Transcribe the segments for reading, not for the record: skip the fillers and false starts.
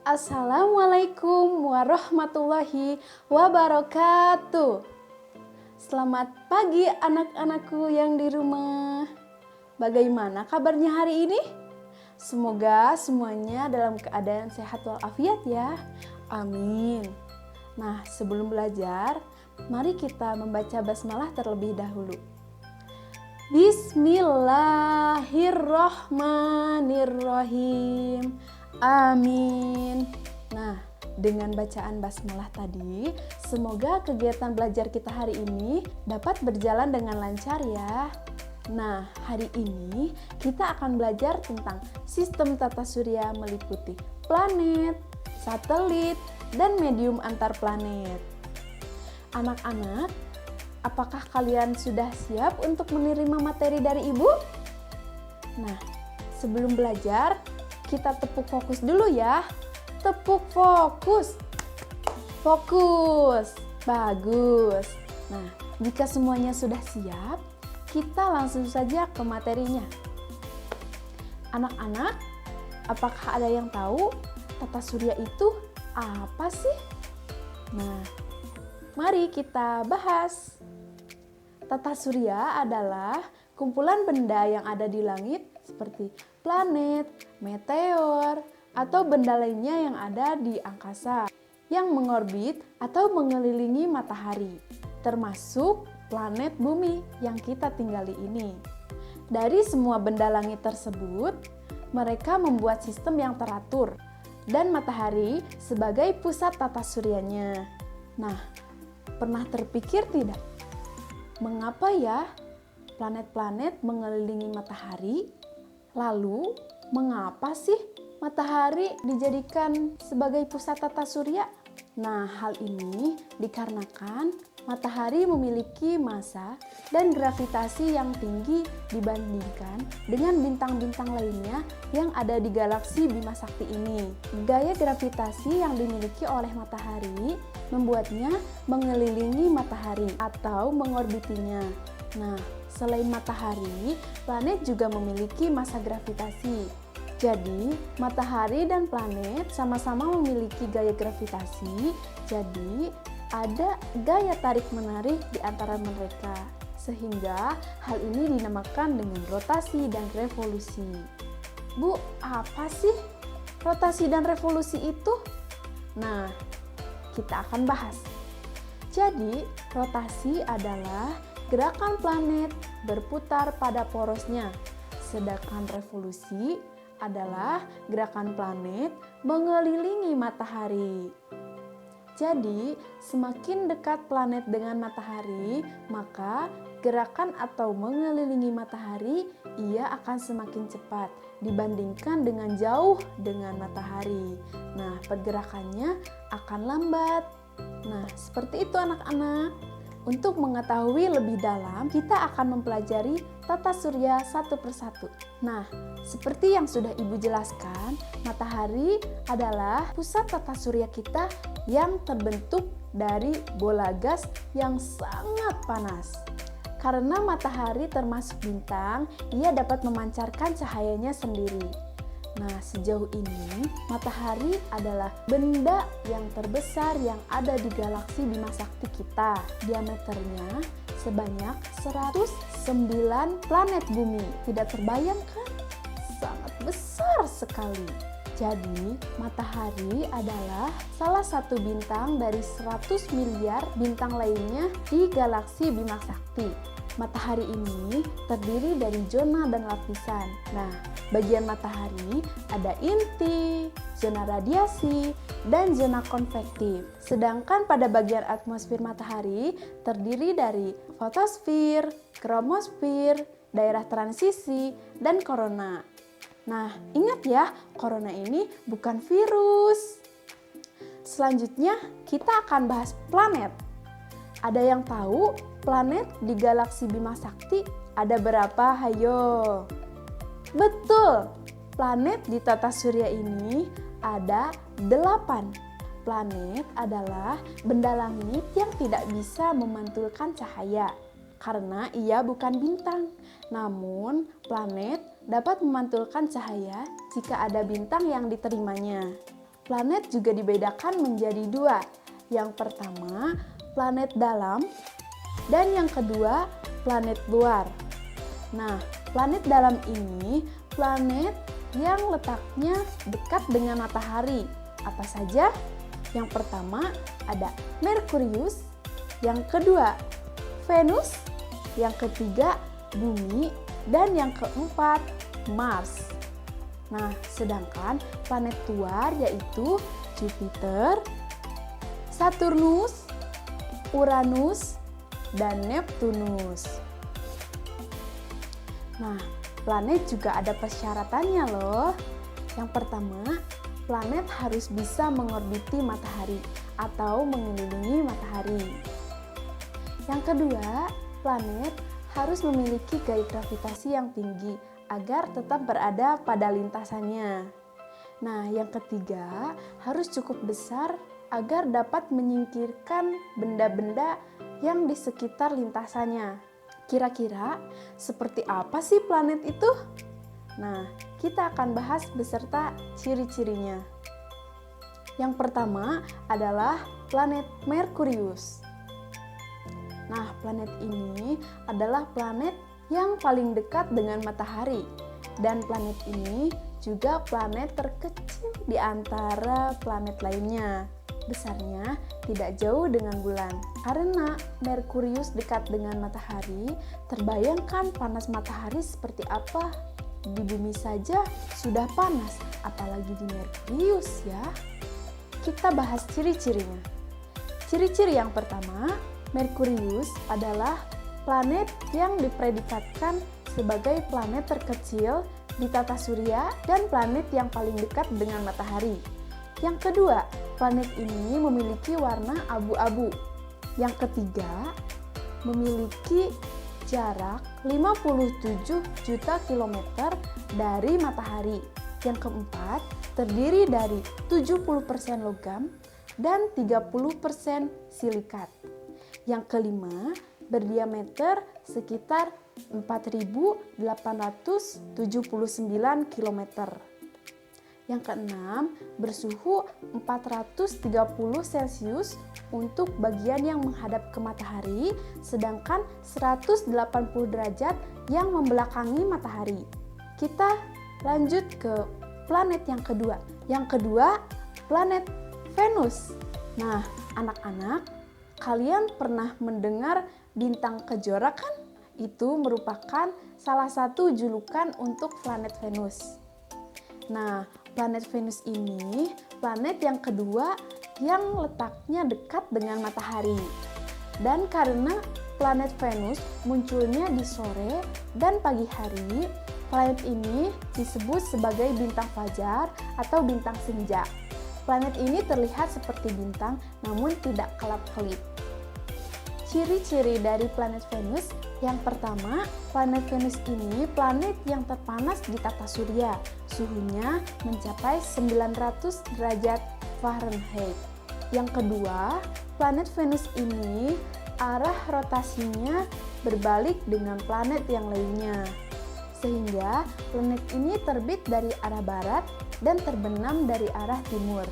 Assalamualaikum warahmatullahi wabarakatuh. Selamat pagi anak-anakku yang di rumah. Bagaimana kabarnya hari ini? Semoga semuanya dalam keadaan sehat walafiat ya. Amin. Nah, sebelum belajar, mari kita membaca basmalah terlebih dahulu. Bismillahirrahmanirrahim. Amin. Nah, dengan bacaan basmalah tadi, semoga kegiatan belajar kita hari ini dapat berjalan dengan lancar ya. Nah, hari ini kita akan belajar tentang sistem tata surya meliputi planet, satelit, dan medium antar planet. Anak-anak, apakah kalian sudah siap untuk menerima materi dari Ibu? Nah, sebelum belajar, kita tepuk fokus dulu ya. Tepuk fokus. Fokus. Bagus. Nah, jika semuanya sudah siap, kita langsung saja ke materinya. Anak-anak, apakah ada yang tahu tata surya itu apa sih? Nah, mari kita bahas. Tata surya adalah kumpulan benda yang ada di langit seperti planet, meteor, atau benda lainnya yang ada di angkasa yang mengorbit atau mengelilingi matahari, termasuk planet bumi yang kita tinggali ini. Dari semua benda langit tersebut, mereka membuat sistem yang teratur dan matahari sebagai pusat tata suryanya. Nah, pernah terpikir tidak? Mengapa ya planet-planet mengelilingi matahari? Lalu, mengapa sih matahari dijadikan sebagai pusat tata surya? Nah, hal ini dikarenakan matahari memiliki massa dan gravitasi yang tinggi dibandingkan dengan bintang-bintang lainnya yang ada di galaksi Bima Sakti ini. Gaya gravitasi yang dimiliki oleh matahari membuatnya mengelilingi matahari atau mengorbitinya. Nah, selain matahari, planet juga memiliki massa gravitasi. Jadi, matahari dan planet sama-sama memiliki gaya gravitasi, jadi ada gaya tarik-menarik di antara mereka. Sehingga hal ini dinamakan dengan rotasi dan revolusi. Bu, apa sih rotasi dan revolusi itu? Nah, kita akan bahas. Jadi, rotasi adalah gerakan planet berputar pada porosnya, sedangkan revolusi adalah gerakan planet mengelilingi matahari. Jadi, semakin dekat planet dengan matahari, maka gerakan atau mengelilingi matahari ia akan semakin cepat dibandingkan dengan jauh dengan matahari. Nah, pergerakannya akan lambat. Nah, seperti itu anak-anak. Untuk mengetahui lebih dalam, kita akan mempelajari tata surya satu persatu. Nah, seperti yang sudah Ibu jelaskan, matahari adalah pusat tata surya kita yang terbentuk dari bola gas yang sangat panas. Karena matahari termasuk bintang, ia dapat memancarkan cahayanya sendiri. Nah, sejauh ini matahari adalah benda yang terbesar yang ada di galaksi Bima Sakti kita. Diameternya sebanyak 109 planet bumi. Tidak terbayangkan? Sangat besar sekali. Jadi, matahari adalah salah satu bintang dari 100 miliar bintang lainnya di galaksi Bima Sakti. Matahari ini terdiri dari zona dan lapisan. Nah, bagian matahari ada inti, zona radiasi, dan zona konvektif. Sedangkan pada bagian atmosfer matahari terdiri dari fotosfer, kromosfer, daerah transisi, dan korona. Nah, ingat ya, korona ini bukan virus. Selanjutnya, kita akan bahas planet. Ada yang tahu planet di galaksi Bima Sakti ada berapa? Hayo. Betul, planet di tata surya ini ada 8. Planet adalah benda langit yang tidak bisa memantulkan cahaya karena ia bukan bintang. Namun, planet dapat memantulkan cahaya jika ada bintang yang diterimanya. planet juga dibedakan menjadi dua. Yang pertama, planet dalam, dan yang kedua, planet luar. Nah, planet dalam ini planet yang letaknya dekat dengan matahari. Apa saja? Yang pertama ada Merkurius, yang kedua Venus, yang ketiga Bumi, dan yang keempat Mars. Nah, sedangkan planet luar yaitu Jupiter, Saturnus, Uranus, dan Neptunus. Nah, planet juga ada persyaratannya loh. Yang pertama, planet harus bisa mengorbiti matahari atau mengelilingi matahari. Yang kedua, planet harus memiliki gaya gravitasi yang tinggi agar tetap berada pada lintasannya. Nah, yang ketiga, harus cukup besar agar dapat menyingkirkan benda-benda yang di sekitar lintasannya. Kira-kira seperti apa sih planet itu? Nah, kita akan bahas beserta ciri-cirinya. Yang pertama adalah planet Merkurius. Nah, planet ini adalah planet yang paling dekat dengan matahari. Dan planet ini juga planet terkecil di antara planet lainnya. Besarnya tidak jauh dengan bulan. Karena Merkurius dekat dengan matahari, terbayangkan panas matahari seperti apa? Di bumi saja sudah panas, apalagi di Merkurius ya. Kita bahas ciri-cirinya. Ciri-ciri yang pertama, Merkurius adalah planet yang dipredikatkan sebagai planet terkecil di tata surya dan planet yang paling dekat dengan matahari. Yang kedua, planet ini memiliki warna abu-abu. Yang ketiga, memiliki jarak 57 juta kilometer dari matahari. Yang keempat, terdiri dari 70% logam dan 30% silikat. Yang kelima, berdiameter sekitar 4.879 km. Yang keenam, bersuhu 430 Celcius untuk bagian yang menghadap ke matahari, sedangkan 180 derajat yang membelakangi matahari. Kita lanjut ke planet yang kedua. Yang kedua, planet Venus. Nah, anak-anak, kalian pernah mendengar bintang kejora kan? Itu merupakan salah satu julukan untuk planet Venus. Nah, planet Venus ini planet yang kedua yang letaknya dekat dengan matahari. Dan karena planet Venus munculnya di sore dan pagi hari, planet ini disebut sebagai bintang fajar atau bintang senja. Planet ini terlihat seperti bintang namun tidak kelap-kelip. Ciri-ciri dari planet Venus, yang pertama, planet Venus ini planet yang terpanas di tata surya. Suhunya mencapai 900 derajat Fahrenheit. Yang kedua, planet Venus ini arah rotasinya berbalik dengan planet yang lainnya. Sehingga planet ini terbit dari arah barat dan terbenam dari arah timur.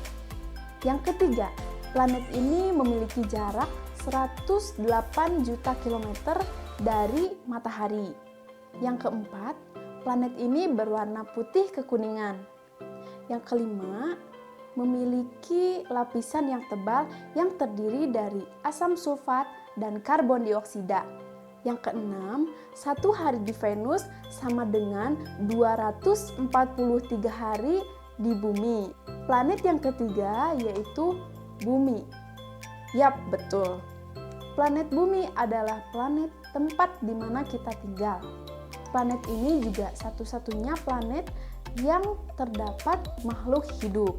Yang ketiga, planet ini memiliki jarak 108 juta kilometer dari matahari. Yang keempat, planet ini berwarna putih kekuningan. Yang kelima, memiliki lapisan yang tebal yang terdiri dari asam sulfat dan karbon dioksida. Yang keenam, satu hari di Venus sama dengan 243 hari di bumi. Planet yang ketiga yaitu Bumi. Yap, betul. Planet Bumi adalah planet tempat di mana kita tinggal. Planet ini juga satu-satunya planet yang terdapat makhluk hidup.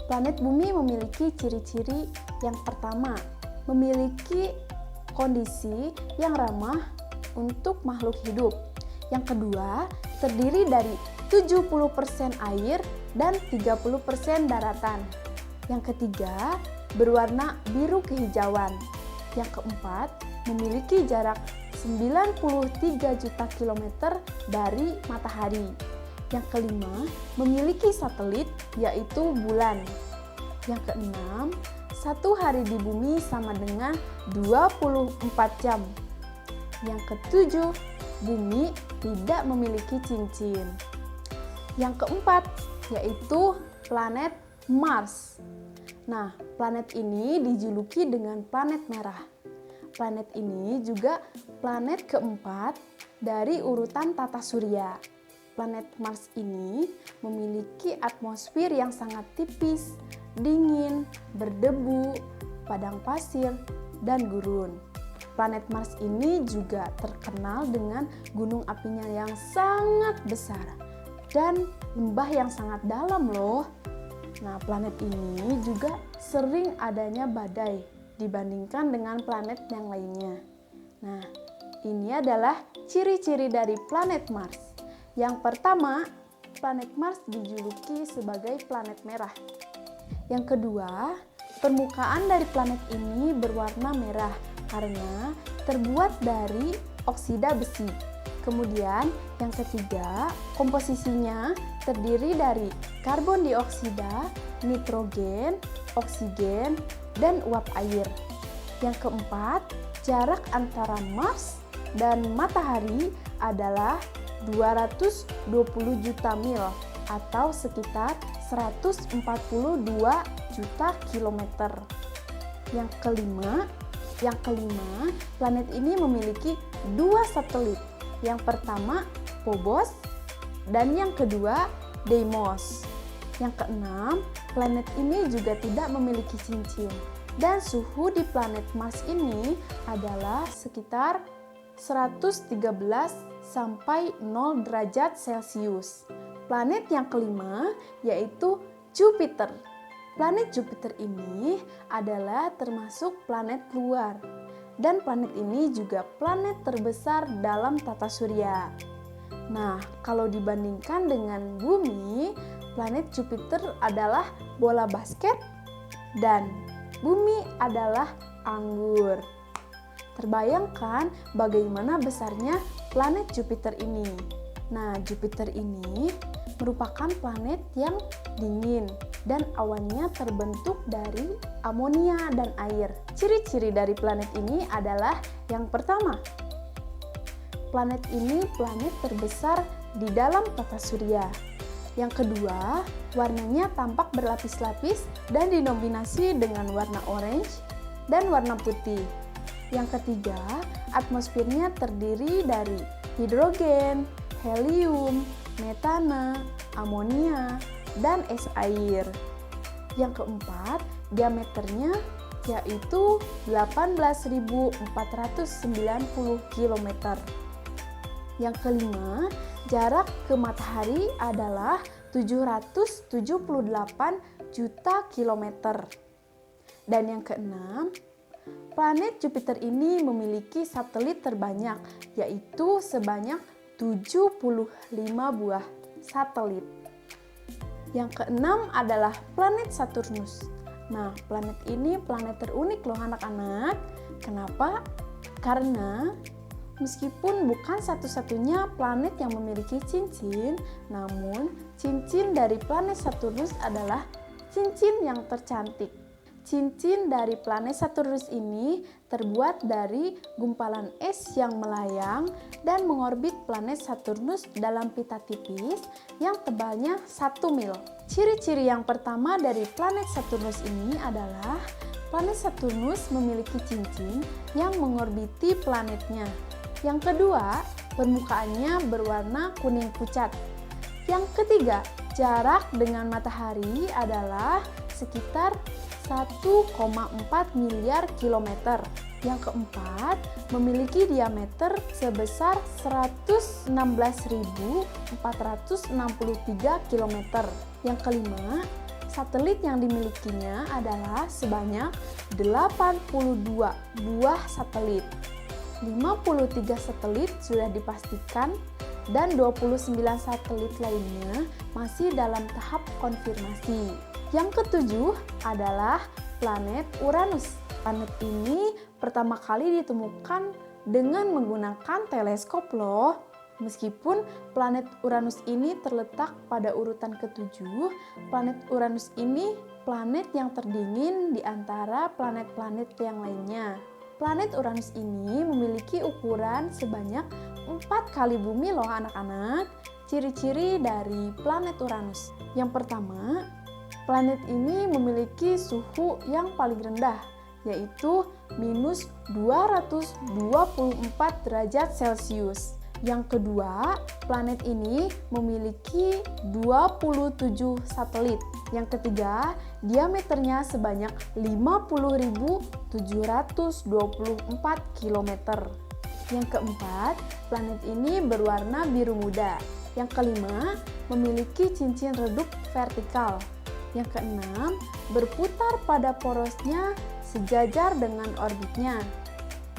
Planet Bumi memiliki ciri-ciri yang pertama, memiliki kondisi yang ramah untuk makhluk hidup. Yang kedua, terdiri dari 70% air dan 30% daratan. Yang ketiga, berwarna biru kehijauan. Yang keempat, memiliki jarak 93 juta kilometer dari matahari. Yang kelima, memiliki satelit yaitu bulan. Yang keenam, satu hari di bumi sama dengan 24 jam. Yang ketujuh, bumi tidak memiliki cincin. Yang keempat, yaitu planet Mars. Nah, planet ini dijuluki dengan planet merah. Planet ini juga planet keempat dari urutan tata surya. Planet Mars ini memiliki atmosfer yang sangat tipis, dingin, berdebu, padang pasir, dan gurun. Planet Mars ini juga terkenal dengan gunung apinya yang sangat besar dan lembah yang sangat dalam loh. Nah, planet ini juga sering adanya badai dibandingkan dengan planet yang lainnya. Nah, ini adalah ciri-ciri dari planet Mars. Yang pertama, planet Mars dijuluki sebagai planet merah. Yang kedua, permukaan dari planet ini berwarna merah karena terbuat dari oksida besi. Kemudian, yang ketiga, komposisinya terdiri dari karbon dioksida, nitrogen, oksigen, dan uap air. Yang keempat, jarak antara Mars dan Matahari adalah 220 juta mil atau sekitar 142 juta kilometer. Yang kelima, planet ini memiliki dua satelit. Yang pertama, Phobos, dan yang kedua, Deimos. Yang keenam, planet ini juga tidak memiliki cincin. Dan suhu di planet Mars ini adalah sekitar 113 sampai 0 derajat Celcius. Planet yang kelima yaitu Jupiter. Planet Jupiter ini adalah termasuk planet luar. Dan planet ini juga planet terbesar dalam tata surya. Nah, kalau dibandingkan dengan bumi, planet Jupiter adalah bola basket dan bumi adalah anggur. Terbayangkan bagaimana besarnya planet Jupiter ini. Nah, Jupiter ini merupakan planet yang dingin dan awannya terbentuk dari amonia dan air. Ciri-ciri dari planet ini adalah yang pertama, planet ini planet terbesar di dalam tata surya. Yang kedua, warnanya tampak berlapis-lapis dan dinominasi dengan warna orange dan warna putih. Yang ketiga, atmosfernya terdiri dari hidrogen, helium, metana, amonia, dan es air. Yang keempat, diameternya yaitu 18.490 km. Yang kelima, jarak ke matahari adalah 778 juta kilometer. Dan yang keenam, planet Jupiter ini memiliki satelit terbanyak, yaitu sebanyak 75 buah satelit. Yang keenam adalah planet Saturnus. Nah, planet ini planet terunik loh anak-anak. Kenapa? Karena meskipun bukan satu-satunya planet yang memiliki cincin, namun cincin dari planet Saturnus adalah cincin yang tercantik. Cincin dari planet Saturnus ini terbuat dari gumpalan es yang melayang dan mengorbit planet Saturnus dalam pita tipis yang tebalnya 1 mil. Ciri-ciri yang pertama dari planet Saturnus ini adalah planet Saturnus memiliki cincin yang mengorbiti planetnya. Yang kedua, permukaannya berwarna kuning pucat. Yang ketiga, jarak dengan matahari adalah sekitar 1,4 miliar kilometer. Yang keempat, memiliki diameter sebesar 116.463 km. Yang kelima, satelit yang dimilikinya adalah sebanyak 82 buah satelit. 53 satelit sudah dipastikan dan 29 satelit lainnya masih dalam tahap konfirmasi. Yang ketujuh adalah planet Uranus. Planet ini pertama kali ditemukan dengan menggunakan teleskop loh. Meskipun planet Uranus ini terletak pada urutan ketujuh, planet Uranus ini planet yang terdingin di antara planet-planet yang lainnya. Planet Uranus ini memiliki ukuran sebanyak 4 kali bumi loh anak-anak. Ciri-ciri dari planet Uranus. Yang pertama, planet ini memiliki suhu yang paling rendah, yaitu minus 224 derajat Celcius. Yang kedua, planet ini memiliki 27 satelit. Yang ketiga, diameternya sebanyak 50.724 km. Yang keempat, planet ini berwarna biru muda. Yang kelima, memiliki cincin redup vertikal. Yang keenam, berputar pada porosnya sejajar dengan orbitnya.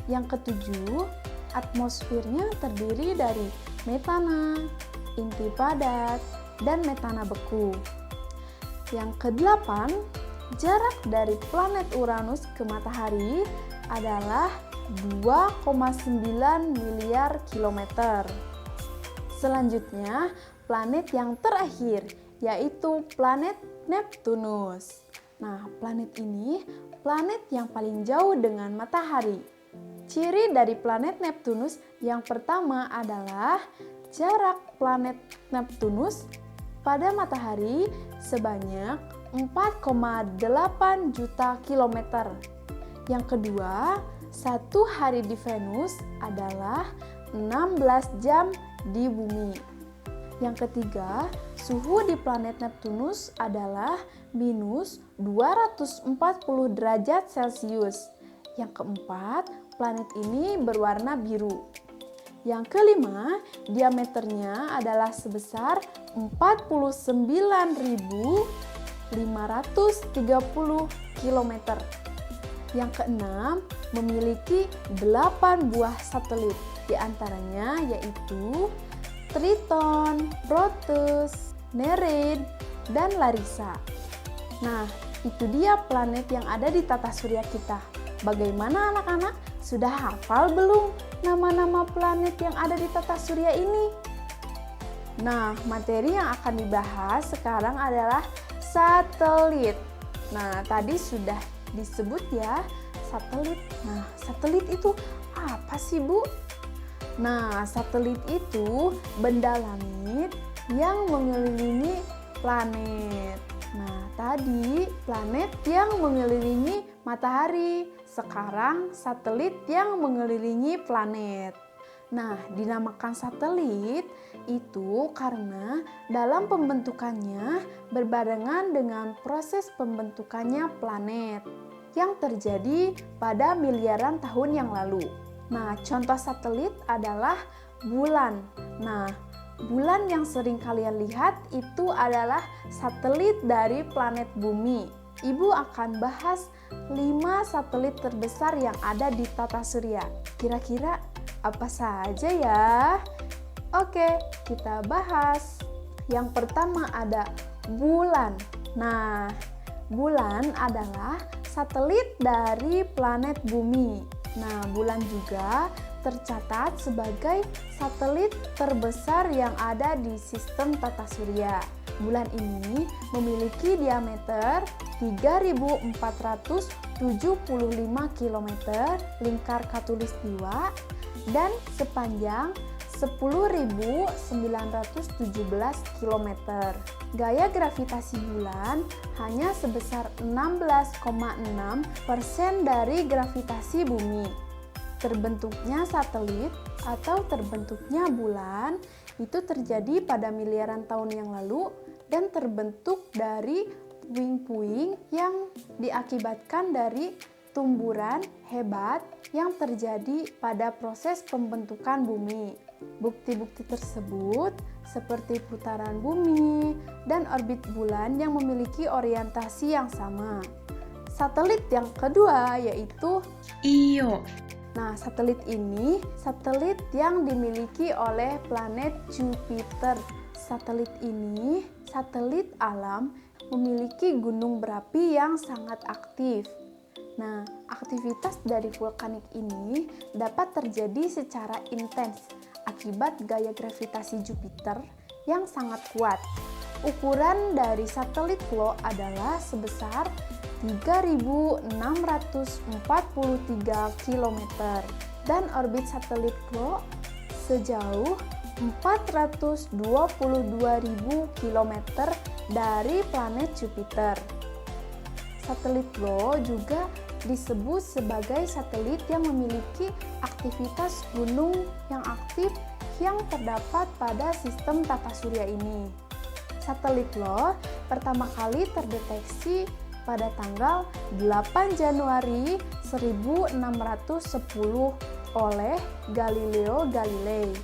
Yang ketujuh, atmosfernya terdiri dari metana, inti padat, dan metana beku. Yang kedelapan, jarak dari planet Uranus ke matahari adalah 2,9 miliar kilometer. Selanjutnya, planet yang terakhir, yaitu planet Neptunus. Nah, planet ini planet yang paling jauh dengan matahari. Ciri dari planet Neptunus yang pertama adalah jarak planet Neptunus pada matahari sebanyak 4,8 juta kilometer. Yang kedua, satu hari di Venus adalah 16 jam di bumi. Yang ketiga, suhu di planet Neptunus adalah minus 240 derajat Celcius. Yang keempat, planet ini berwarna biru. Yang kelima, diameternya adalah sebesar 49.530 km. Yang keenam, memiliki 8 buah satelit, di antaranya yaitu Triton, Proteus, Nereid, dan Larissa. Nah, itu dia planet yang ada di tata surya kita. Bagaimana anak-anak? Sudah hafal belum nama-nama planet yang ada di tata surya ini? Nah, materi yang akan dibahas sekarang adalah satelit. Nah, tadi sudah disebut ya, satelit. Nah, satelit itu apa sih, Bu? Nah, satelit itu benda langit yang mengelilingi planet. Nah, tadi planet yang mengelilingi matahari, sekarang satelit yang mengelilingi planet. Nah, dinamakan satelit itu karena dalam pembentukannya berbarengan dengan proses pembentukannya planet yang terjadi pada miliaran tahun yang lalu. Nah, contoh satelit adalah bulan. Nah, bulan yang sering kalian lihat itu adalah satelit dari planet bumi. Ibu akan bahas 5 satelit terbesar yang ada di tata surya. Kira-kira apa saja ya? Oke, kita bahas. Yang pertama ada bulan. Nah, bulan adalah satelit dari planet bumi. Nah, bulan juga tercatat sebagai satelit terbesar yang ada di sistem tata surya. Bulan ini memiliki diameter 3.475 km lingkar khatulistiwa dan sepanjang 10.917 km. Gaya gravitasi bulan hanya sebesar 16,6% dari gravitasi bumi. Terbentuknya satelit atau terbentuknya bulan itu terjadi pada miliaran tahun yang lalu dan terbentuk dari puing-puing yang diakibatkan dari tumburan hebat yang terjadi pada proses pembentukan bumi. Bukti-bukti tersebut seperti putaran bumi dan orbit bulan yang memiliki orientasi yang sama. Satelit yang kedua yaitu Io. Nah, satelit ini satelit yang dimiliki oleh planet Jupiter. Satelit ini satelit alam memiliki gunung berapi yang sangat aktif. Nah, aktivitas dari vulkanik ini dapat terjadi secara intens akibat gaya gravitasi Jupiter yang sangat kuat. Ukuran dari satelit Clo adalah sebesar 3.643 km dan orbit satelit Clo sejauh 422.000 km dari planet Jupiter. Satelit Clo juga disebut sebagai satelit yang memiliki aktivitas gunung yang aktif yang terdapat pada sistem tata surya ini. Satelit Clo pertama kali terdeteksi pada tanggal 8 Januari 1610 oleh Galileo Galilei.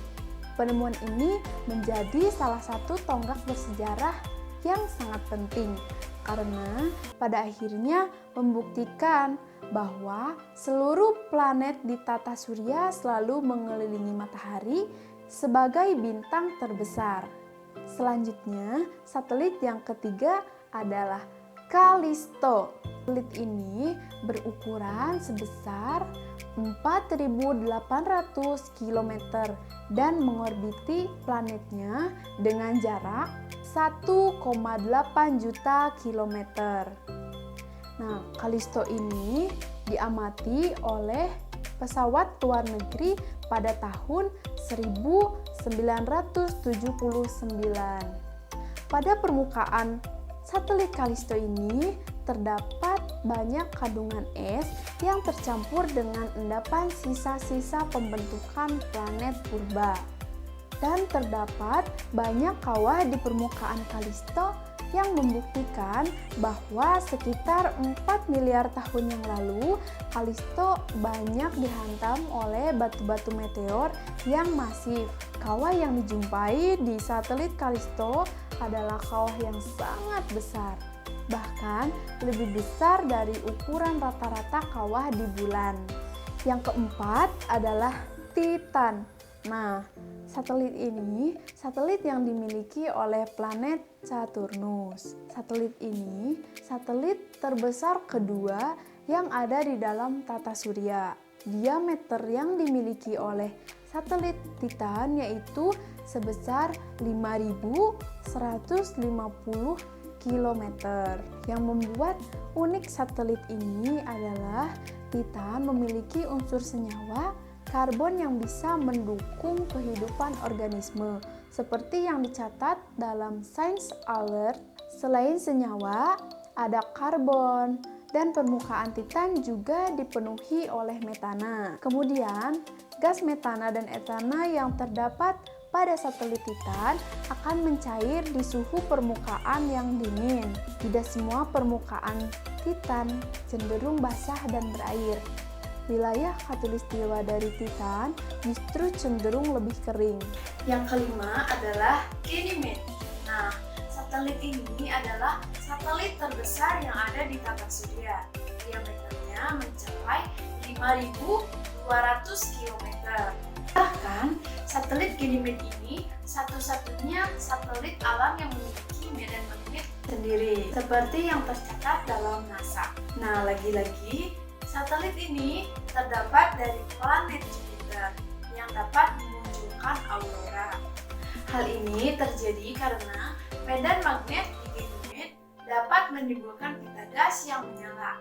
Penemuan ini menjadi salah satu tonggak bersejarah yang sangat penting karena pada akhirnya membuktikan bahwa seluruh planet di tata surya selalu mengelilingi matahari sebagai bintang terbesar. Selanjutnya, satelit yang ketiga adalah Callisto. Satelit ini berukuran sebesar 4.800 km dan mengorbiti planetnya dengan jarak 1,8 juta kilometer. Nah, Callisto ini diamati oleh pesawat luar negeri pada tahun 1979. Pada permukaan satelit Callisto ini terdapat banyak kandungan es yang tercampur dengan endapan sisa-sisa pembentukan planet purba. Dan terdapat banyak kawah di permukaan Callisto yang membuktikan bahwa sekitar 4 miliar tahun yang lalu Callisto banyak dihantam oleh batu-batu meteor yang masif. Kawah yang dijumpai di satelit Callisto adalah kawah yang sangat besar, bahkan lebih besar dari ukuran rata-rata kawah di bulan. Yang keempat adalah Titan. Nah, satelit ini satelit yang dimiliki oleh planet Saturnus. Satelit ini satelit terbesar kedua yang ada di dalam tata surya. Diameter yang dimiliki oleh satelit Titan yaitu sebesar 5.150 km. Yang membuat unik satelit ini adalah Titan memiliki unsur senyawa karbon yang bisa mendukung kehidupan organisme, seperti yang dicatat dalam Science Alert. Selain senyawa, ada karbon, dan permukaan Titan juga dipenuhi oleh metana. Kemudian, gas metana dan etana yang terdapat pada satelit Titan akan mencair di suhu permukaan yang dingin. Tidak semua permukaan Titan cenderung basah dan berair. Wilayah khatulistiwa dari Titan justru cenderung lebih kering. Yang kelima adalah Ganymede. Nah, satelit ini adalah satelit terbesar yang ada di tata surya. Diameternya mencapai 5.200 km. Bahkan, satelit Ganymede ini satu-satunya satelit alam yang memiliki medan magnet sendiri, seperti yang tercatat dalam NASA. Nah, lagi-lagi, satelit ini terdapat dari planet Jupiter yang dapat memunculkan aurora. Hal ini terjadi karena medan magnet di Ganymede dapat menimbulkan pita gas yang menyala.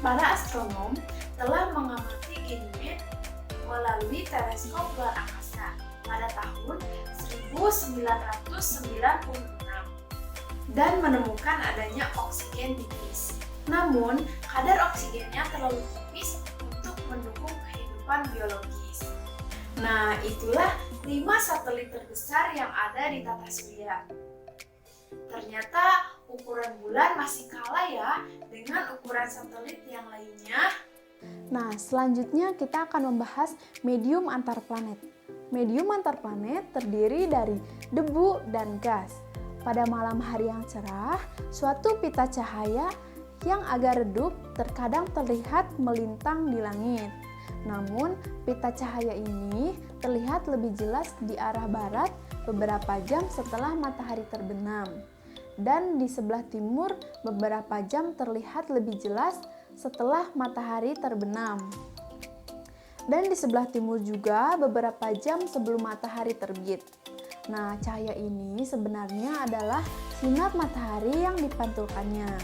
Para astronom telah mengamati Ganymede melalui teleskop luar angkasa pada tahun 1996 dan menemukan adanya oksigen di Mars. Namun, kadar oksigennya terlalu tipis untuk mendukung kehidupan biologis. Nah, itulah 5 satelit terbesar yang ada di tata surya. Ternyata ukuran bulan masih kalah ya dengan ukuran satelit yang lainnya. Nah, selanjutnya kita akan membahas medium antar planet. Medium antar planet terdiri dari debu dan gas. Pada malam hari yang cerah, suatu pita cahaya yang agak redup terkadang terlihat melintang di langit. Namun, pita cahaya ini terlihat lebih jelas di arah barat beberapa jam setelah matahari terbenam. Dan di sebelah timur beberapa jam terlihat lebih jelas setelah matahari terbenam. Dan di sebelah timur juga beberapa jam sebelum matahari terbit. Nah, cahaya ini sebenarnya adalah sinar matahari yang dipantulkannya.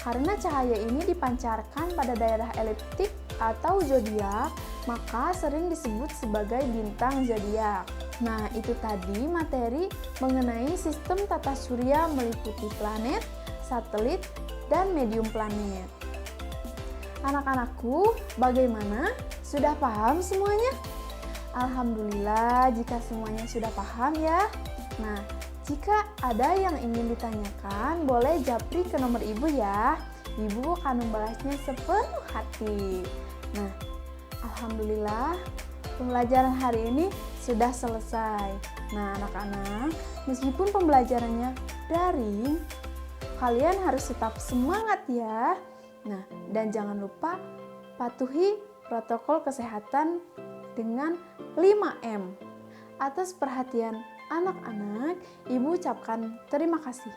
Karena cahaya ini dipancarkan pada daerah eliptik atau zodiak, maka sering disebut sebagai bintang zodiak. Nah, itu tadi materi mengenai sistem tata surya meliputi planet, satelit, dan medium planet. Anak-anakku, bagaimana? Sudah paham semuanya? Alhamdulillah jika semuanya sudah paham ya. Nah, jika ada yang ingin ditanyakan, boleh japri ke nomor ibu ya. Ibu akan membalasnya sepenuh hati. Nah, alhamdulillah pembelajaran hari ini sudah selesai. Nah, anak-anak, meskipun pembelajarannya daring, kalian harus tetap semangat ya. Nah, dan jangan lupa patuhi protokol kesehatan dengan 5M. Atas perhatian anak-anak, Ibu ucapkan terima kasih.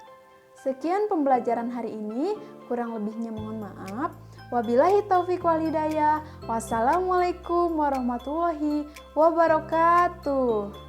Sekian pembelajaran hari ini, kurang lebihnya mohon maaf. Wabillahi taufiq wal hidayah. Wassalamualaikum warahmatullahi wabarakatuh.